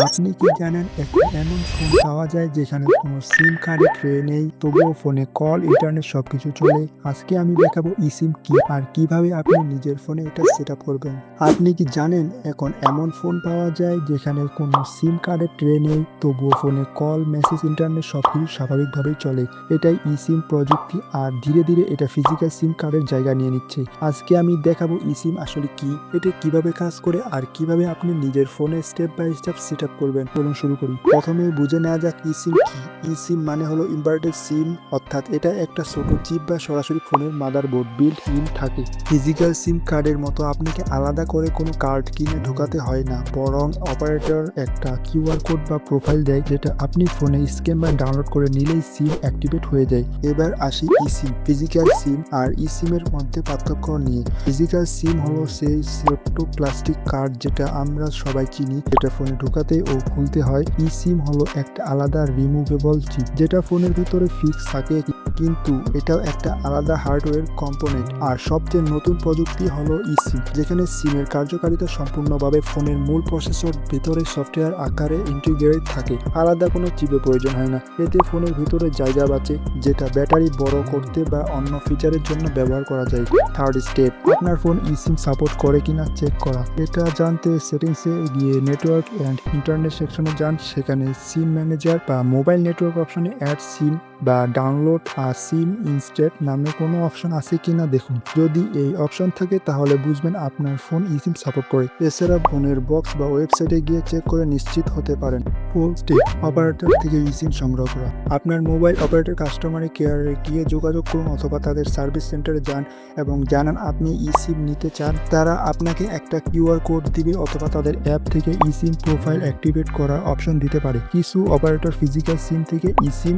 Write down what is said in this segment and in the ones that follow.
আপনি কি জানেন এখন এমন ফোন পাওয়া যায় যেখানে কোনো সিম কার্ডে ট্রে নেই, তবুও ফোনে কল, ইন্টারনেট সবকিছু চলে। আজকে আমি দেখাবো ইসিম কি আর কিভাবে আপনি নিজের ফোনে এটা সেট আপ করবেন। আপনি কি জানেন এখন এমন ফোন পাওয়া যায় যেখানে কোনো সিম কার্ডে ট্রে নেই, তবুও ফোনে কল, মেসেজ, ইন্টারনেট সবকিছু স্বাভাবিকভাবেই চলে। এটাই ইসিম প্রযুক্তি আর ধীরে ধীরে এটা ফিজিক্যাল সিম কার্ডের জায়গা নিয়ে নিচ্ছে। আজকে আমি দেখাবো ইসিম আসলে কি, এটা কিভাবে কাজ করে আর কিভাবে আপনি নিজের ফোনে step by step set up করবেন। চলুন শুরু করি। প্রথমে বুঝে নেওয়া যাক ইসিম কি। ইসিম মানে হলো ইনভার্টেড সিম, অর্থাৎ এটা একটা ছোট চিপ বা সরাসরি ফোনের মাদারবোর্ড বিল্ট ইন থাকে। ফিজিক্যাল সিম কার্ডের মতো আপনাকে আলাদা করে কোনো কার্ড কিনে ঢোকাতে হয় না, বরং অপারেটর একটা কিউআর কোড বা প্রোফাইল দেয়, যেটা আপনি ফোনে স্ক্যান বা ডাউনলোড করে নিলেই সিম অ্যাক্টিভেট হয়ে যায়। এবার আসি ইসিম, ফিজিক্যাল সিম আর ইসিম এর মধ্যে পার্থক্য নিয়ে। ফিজিক্যাল সিম হলো সেই ছোট্ট প্লাস্টিক কার্ড যেটা আমরা সবাই চিনি, যেটা ফোনে ঢোকাতে ও খুলতে হয়। ইসিম হলো একটা আলাদা রিমুভেবল চিপ যেটা ফোনের ভিতরে ফিক্স থাকে, কিন্তু এটাও একটা আলাদা হার্ডওয়্যার কম্পোনেন্ট। আর সবচেয়ে নতুন প্রযুক্তি হলো ইসিম, যেখানে সিমের কার্যকারিতা সম্পূর্ণভাবে ফোনের মূল প্রসেসর ভিতরে সফটওয়্যার আকারে ইন্টিগ্রেটেড থাকে। আলাদা কোনো চিপের প্রয়োজন হয় না। এতে ফোনের ভিতরে জায়গা বাঁচে, যেটা ব্যাটারি বড় করতে বা অন্য ফিচারের জন্য ব্যবহার করা যায়। থার্ড স্টেপ, আপনার ফোন ইসিম সাপোর্ট করে কিনা চেক করা। এটা জানতে সেটিংসে গিয়ে নেটওয়ার্ক অ্যান্ড ইন্টারনেট সেকশনে যান। সেখানে সিম ম্যানেজার বা মোবাইল নেটওয়ার্ক অপশনে অ্যাড সিম বা ডাউনলোড আর সিম ইনস্টেট নামে কোনো অপশন আছে কিনা দেখুন। যদি এই অপশন থাকে তাহলে বুঝবেন আপনার ফোন ইসিম সাপোর্ট করে। এছাড়া ফোনের বক্স বা ওয়েবসাইটে গিয়ে চেক করে নিশ্চিত হতে পারেন। ফোর্থ স্টেপ, অপারেটর থেকে ইসিম সংগ্রহ করা। আপনার মোবাইল অপারেটর কাস্টমার কেয়ারে গিয়ে যোগাযোগ করুন অথবা তাদের সার্ভিস সেন্টারে যান এবং জানান আপনি ইসিম নিতে চান। তারা আপনাকে একটা কিউআর কোড দিবে অথবা তাদের অ্যাপ থেকে ইসিম প্রোফাইল অ্যাক্টিভেট করার অপশন দিতে পারে। কিছু অপারেটর ফিজিক্যাল সিম থেকে ইসিম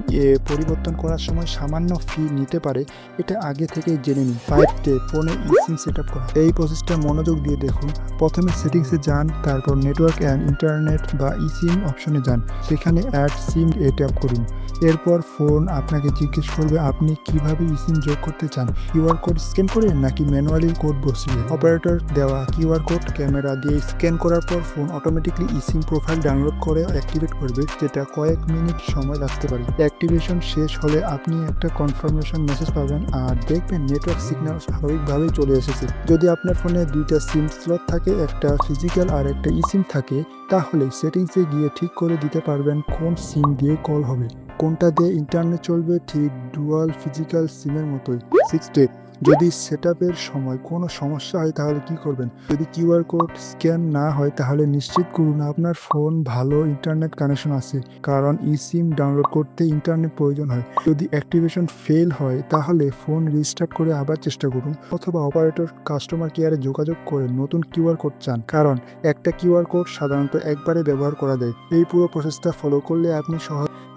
পরিবর্তন করার সময় সামান্য ফি নিতে পারে, এটা আগে থেকেই জেনে নিন। 5 স্টেপ, ফোনে ইসিম সেট আপ করা। এই প্রসেসটা মনোযোগ দিয়ে দেখুন। প্রথমে সেটিংসে যান, তারপর নেটওয়ার্ক অ্যান্ড ইন্টারনেট বা ইসিম অপশনে যান, সেখানে অ্যাড সিম ট্যাপ করুন। এরপর ফোন আপনাকে জিজ্ঞেস করবে আপনি কিভাবে ইসিম যোগ করতে চান, কিউআর কোড স্ক্যান করে নাকি ম্যানুয়ালি কোড বসিয়ে। অপারেটর দেওয়া কিউআর কোড ক্যামেরা দিয়ে স্ক্যান করার পর phone automatically eSIM profile download করে অ্যাক্টিভেট করবে, যেটা কয়েক মিনিট সময় লাগতে পারে। অ্যাক্টিভেশন শেষ হলে আপনি একটা কনফার্মেশন মেসেজ পাবেন আর দেখবেন নেটওয়ার্ক সিগন্যাল স্বাভাবিকভাবেই চলে এসেছে। যদি আপনার ফোনে দুইটা সিম স্লট থাকে, একটা ফিজিক্যাল আর একটা ইসিম থাকে, তাহলে সেটিংসে গিয়ে ঠিক করে দিতে পারবেন কোন সিম দিয়ে কল হবে, কোনটা দিয়ে ইন্টারনেট চলবে, ঠিক ডুয়াল ফিজিক্যাল সিমের মতোই। 6 স্টেপ, যদি সেটআপের সময় কোনো সমস্যা হয় তাহলে কি করবেন। যদি কিউআর কোড স্ক্যান না হয় তাহলে নিশ্চিত করুন আপনার ফোন ভালো ইন্টারনেট কানেকশন আছে, কারণ ইসিম ডাউনলোড করতে ইন্টারনেট প্রয়োজন হয়। যদি অ্যাক্টিভেশন ফেল হয় তাহলে ফোন রিস্টার্ট করে আবার চেষ্টা করুন, অথবা অপারেটর কাস্টমার কেয়ারে যোগাযোগ করে নতুন কিউআর কোড চান, কারণ একটা কিউআর কোড সাধারণত একবারে ব্যবহার করা যায়। এই পুরো প্রসেসটা ফলো করলে আপনি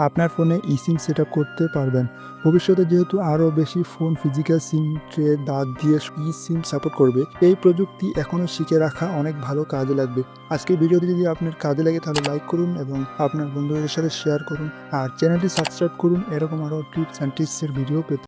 আপনার ফোনে ইসিম সেট আপ করতে পারবেন। ভবিষ্যতে যেহেতু আরও বেশি ফোন ফিজিক্যাল সিম ট্রে দাঁত দিয়ে সিম সাপোর্ট করবে, এই প্রযুক্তি এখনও শিখে রাখা অনেক ভালো কাজে লাগবে। আজকের ভিডিওটি যদি আপনার কাজে লাগে তাহলে লাইক করুন এবং আপনার বন্ধুদের সাথে শেয়ার করুন, আর চ্যানেলটি সাবস্ক্রাইব করুন এরকম আরও টিপস অ্যান্ড ট্রিক্সের ভিডিও পেতে।